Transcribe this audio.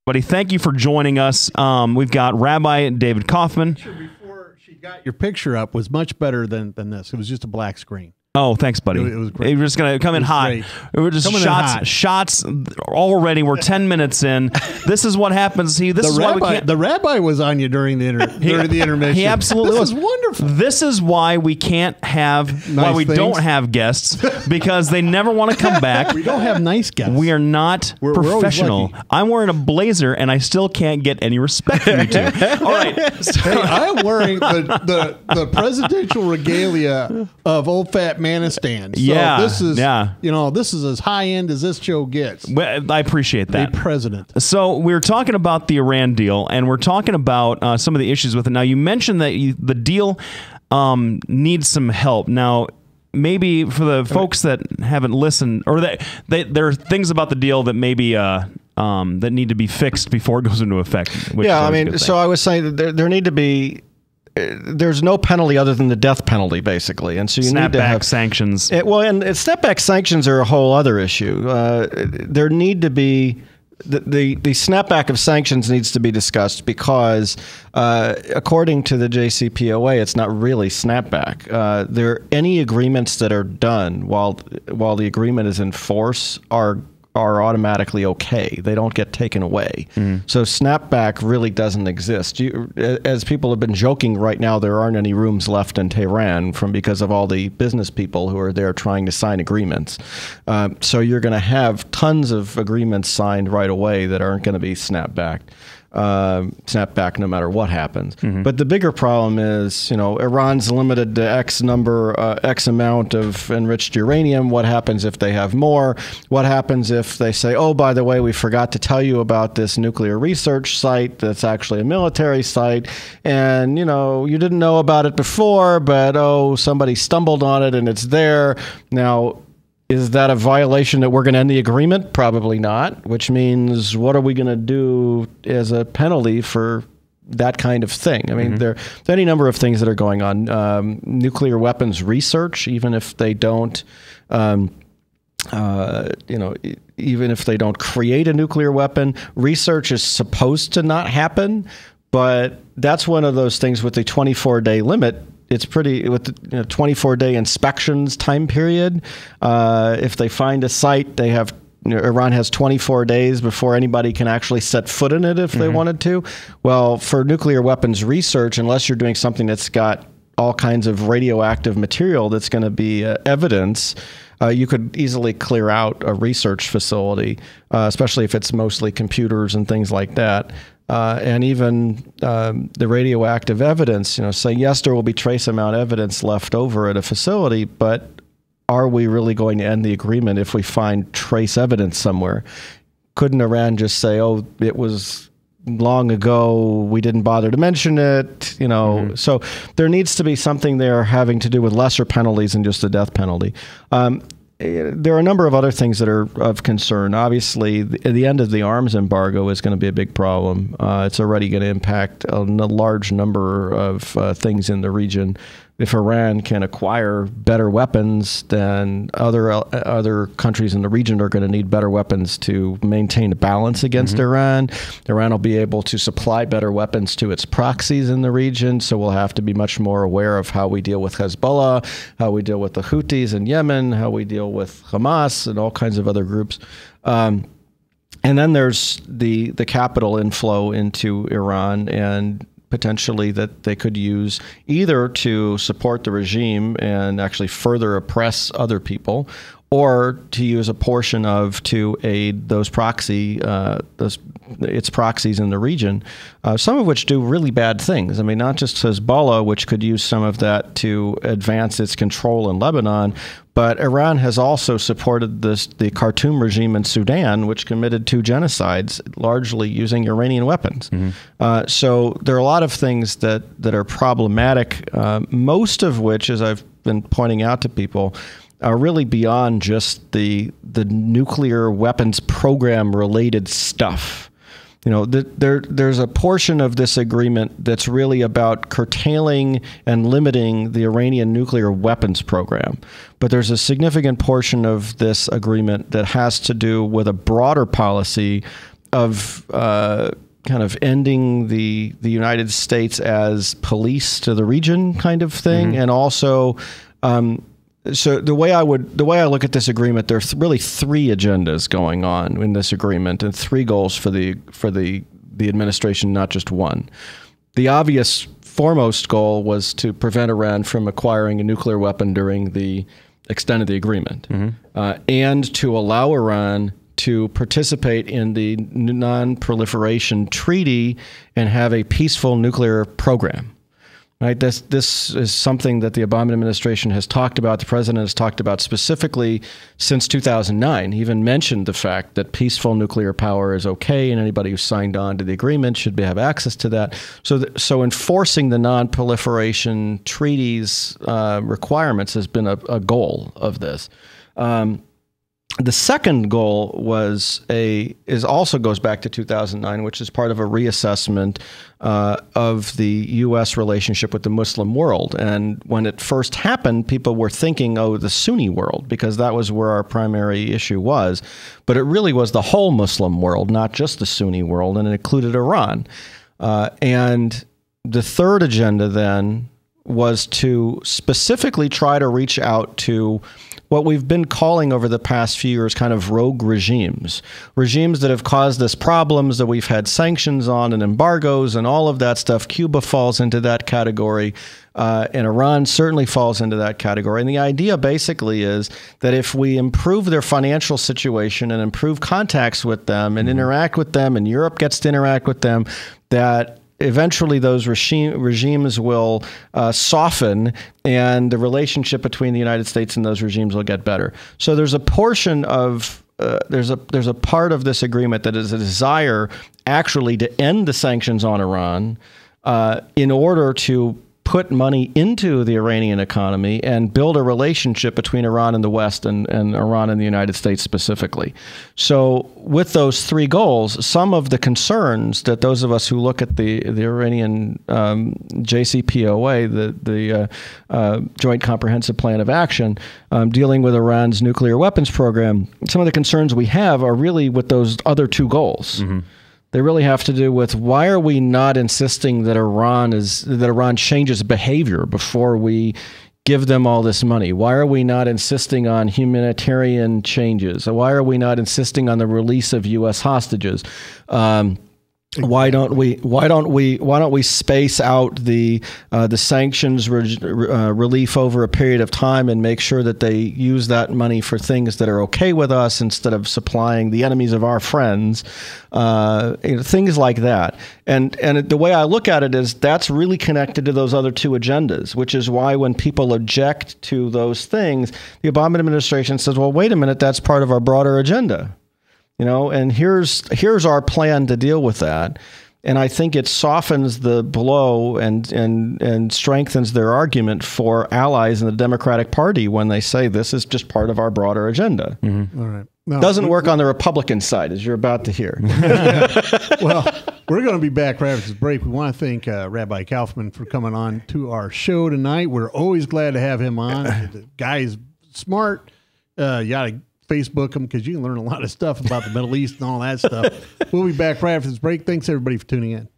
Buddy, thank you for joining us. We've got Rabbi David Kaufman. Before she got your picture up was much better than this. It was just a black screen. Oh, thanks, buddy. It was great. We're just going to come in hot. Great. We're just shots already. We're 10 minutes in. This is what happens. This is why we can't. The rabbi was on you during the intermission. He absolutely was. This is wonderful. This is why we can't have, why we don't have guests, because they never want to come back. We don't have nice guests. We are not professional. I'm wearing a blazer, and I still can't get any respect from you two. All right. Hey, I'm wearing the presidential regalia of old fat Manistan. So this is as high end as this show gets. Well, I appreciate that. The president. So we're talking about the Iran deal, and we're talking about some of the issues with it. Now, you mentioned that the deal needs some help. Now, maybe for the folks that haven't listened, or that there are things about the deal that maybe that need to be fixed before it goes into effect. Yeah, I mean, so I was saying that there need to be. There's no penalty other than the death penalty, basically, and so you need to have sanctions. And snapback sanctions are a whole other issue. There need to be the snapback of sanctions needs to be discussed because, according to the JCPOA, it's not really snapback. Any agreements that are done while the agreement is in force are automatically okay. They don't get taken away. So snapback really doesn't exist. As people have been joking right now, there aren't any rooms left in Tehran because of all the business people who are there trying to sign agreements. So you're going to have tons of agreements signed right away that aren't going to be snapback no matter what happens. But the bigger problem is, Iran's limited to X amount of enriched uranium. What happens if they have more? What happens if they say, oh, by the way, we forgot to tell you about this nuclear research site that's actually a military site, and, you didn't know about it before, but, somebody stumbled on it and it's there. Now, is that a violation that we're going to end the agreement? Probably not, which means what are we going to do as a penalty for that kind of thing? I mean, there are any number of things that are going on. Nuclear weapons research, even if they don't, even if they don't create a nuclear weapon, research is supposed to not happen. But that's one of those things with the 24-day limit. It's pretty with the 24-day inspections time period. If they find a site, they have Iran has 24 days before anybody can actually set foot in it if they wanted to. Well, for nuclear weapons research, unless you're doing something that's got all kinds of radioactive material that's going to be evidence, you could easily clear out a research facility, especially if it's mostly computers and things like that. And even the radioactive evidence, say, yes, there will be trace amount evidence left over at a facility, but are we really going to end the agreement if we find trace evidence somewhere? Couldn't Iran just say, oh, it was long ago, we didn't bother to mention it, So there needs to be something there having to do with lesser penalties than just the death penalty. There are a number of other things that are of concern. Obviously, the end of the arms embargo is going to be a big problem. It's already going to impact a large number of things in the region. If Iran can acquire better weapons, then other countries in the region are going to need better weapons to maintain a balance against Iran. Iran will be able to supply better weapons to its proxies in the region, so we'll have to be much more aware of how we deal with Hezbollah, how we deal with the Houthis in Yemen, how we deal with Hamas and all kinds of other groups. And then there's the capital inflow into Iran, and potentially that they could use either to support the regime and actually further oppress other people, or to use a portion of to aid those its proxies in the region, some of which do really bad things. I mean, not just Hezbollah, which could use some of that to advance its control in Lebanon, but Iran has also supported the Khartoum regime in Sudan, which committed 2 genocides, largely using Iranian weapons. So there are a lot of things that are problematic, most of which, as I've been pointing out to people, are really beyond just the nuclear weapons program related stuff. There's a portion of this agreement that's really about curtailing and limiting the Iranian nuclear weapons program. But there's a significant portion of this agreement that has to do with a broader policy kind of ending the United States as police to the region kind of thing, and also. So the way I look at this agreement, there are really three agendas going on in this agreement, and three goals for the administration, not just one. The obvious foremost goal was to prevent Iran from acquiring a nuclear weapon during the extent of the agreement, and to allow Iran to participate in the non-proliferation treaty and have a peaceful nuclear program. Right. This is something that the Obama administration has talked about. The president has talked about specifically since 2009. He even mentioned the fact that peaceful nuclear power is okay, and anybody who signed on to the agreement should have access to that. So enforcing the non-proliferation treaties requirements has been a goal of this. The second goal also goes back to 2009, which is part of a reassessment of the U.S. relationship with the Muslim world. And when it first happened, people were thinking, the Sunni world, because that was where our primary issue was. But it really was the whole Muslim world, not just the Sunni world, and it included Iran. And the third agenda then was to specifically try to reach out to what we've been calling over the past few years kind of rogue regimes that have caused us problems, that we've had sanctions on and embargoes and all of that stuff. Cuba falls into that category, and Iran certainly falls into that category. And the idea basically is that if we improve their financial situation and improve contacts with them and interact with them, and Europe gets to interact with them, that eventually those regimes will soften, and the relationship between the United States and those regimes will get better. So there's a portion of there's a part of this agreement that is a desire actually to end the sanctions on Iran in order to put money into the Iranian economy and build a relationship between Iran and the West and Iran and the United States specifically. So with those three goals, some of the concerns that those of us who look at the Iranian JCPOA, the Joint Comprehensive Plan of Action, dealing with Iran's nuclear weapons program, some of the concerns we have are really with those other two goals. They really have to do with why are we not insisting that Iran changes behavior before we give them all this money? Why are we not insisting on humanitarian changes? Why are we not insisting on the release of U.S. hostages? Why don't we space out the sanctions relief over a period of time and make sure that they use that money for things that are okay with us instead of supplying the enemies of our friends, things like that. And the way I look at it is that's really connected to those other two agendas, which is why when people object to those things, the Obama administration says, well, wait a minute, that's part of our broader agenda. And here's our plan to deal with that. And I think it softens the blow and strengthens their argument for allies in the Democratic Party when they say this is just part of our broader agenda. All right. No, doesn't work on the Republican side, as you're about to hear. Well, we're going to be back right after this break. We want to thank Rabbi Kaufman for coming on to our show tonight. We're always glad to have him on. The guy's smart. You got to Facebook him because you can learn a lot of stuff about the Middle East and all that stuff. We'll be back right after this break. Thanks, everybody, for tuning in.